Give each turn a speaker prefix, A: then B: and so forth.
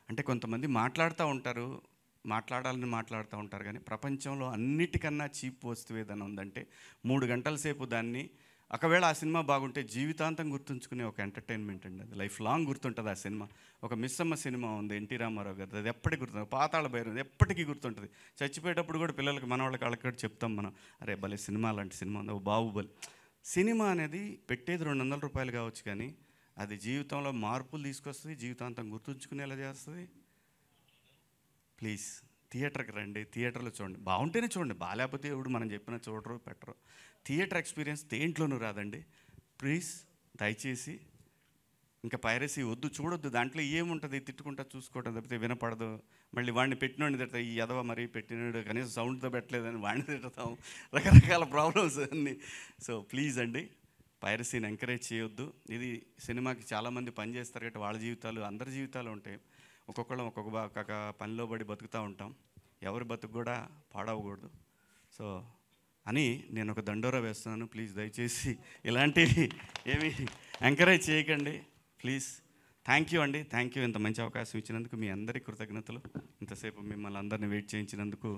A: అంటే కొంతమంది మాట్లాడాలని మాట్లాడుతూ ఉంటారు, కానీ ప్రపంచంలో అన్నిటికన్నా చీప్ వస్తువు ఏదైనా ఉందంటే 3 గంటల సేపు దాన్ని, ఒకవేళ ఆ సినిమా బాగుంటే జీవితాంతం గుర్తుంచుకునే ఒక ఎంటర్టైన్మెంట్ అండి. అది లైఫ్ లాంగ్ గుర్తుంటుంది ఆ సినిమా. ఒక మిస్సమ్మ సినిమా ఉంది ఎన్టీ రామారావు గారు, అది ఎప్పటికీ గుర్తుంది. పాతాళ భైరవి ఎప్పటికీ గుర్తుంటుంది. చచ్చిపోయేటప్పుడు కూడా పిల్లలకి మనవాళ్ళకి వాళ్ళకి చెప్తాం మనం, అరే భలే సినిమా, అలాంటి సినిమా ఉంది. బాహుబలి సినిమా అనేది పెట్టేది 200 రూపాయలు కావచ్చు, కానీ అది జీవితంలో మార్పులు తీసుకొస్తుంది, జీవితాంతం గుర్తుంచుకునేలా చేస్తుంది. ప్లీజ్ థియేటర్కి రండి, థియేటర్లో చూడండి. బాగుంటేనే చూడండి, బాగాలేకపోతే ఎవడు మనం చెప్పినా చూడరు పెట్టరు. థియేటర్ ఎక్స్పీరియన్స్ దేంట్లోనూ రాదండి. ప్లీజ్ దయచేసి ఇంకా పైరసీ వద్దు, చూడొద్దు. దాంట్లో ఏముంటుంది, తిట్టుకుంటా చూసుకోవడం తప్పితే వినపడదు. మళ్ళీ వాడిని పెట్టినోడిని తిడతా, ఈ ఎదవ మరీ పెట్టినాడు కనీసం సౌండ్తో పెట్టలేదని వాడిని తిడతాం, రకరకాల ప్రాబ్లమ్స్ అన్నీ. సో ప్లీజ్ అండి, పైరసీని ఎంకరేజ్ చేయొద్దు. ఇది సినిమాకి చాలామంది పనిచేస్తారు కాబట్టి వాళ్ళ జీవితాలు, అందరి జీవితాలు ఉంటాయి. ఒక్కొక్కళ్ళం ఒక్కొక్క పనిలో పడి బతుకుతూ ఉంటాం. ఎవరి బతుకు కూడా పాడవకూడదు. సో అని నేను ఒక దండోరా వేస్తున్నాను. ప్లీజ్ దయచేసి ఇలాంటివి ఏమి ఎంకరేజ్ చేయకండి ప్లీజ్. థ్యాంక్ యూ అండి, థ్యాంక్ యూ. ఇంత మంచి అవకాశం ఇచ్చినందుకు మీ అందరికీ కృతజ్ఞతలు. ఇంతసేపు మిమ్మల్ని అందరినీ వెయిట్ చేయించినందుకు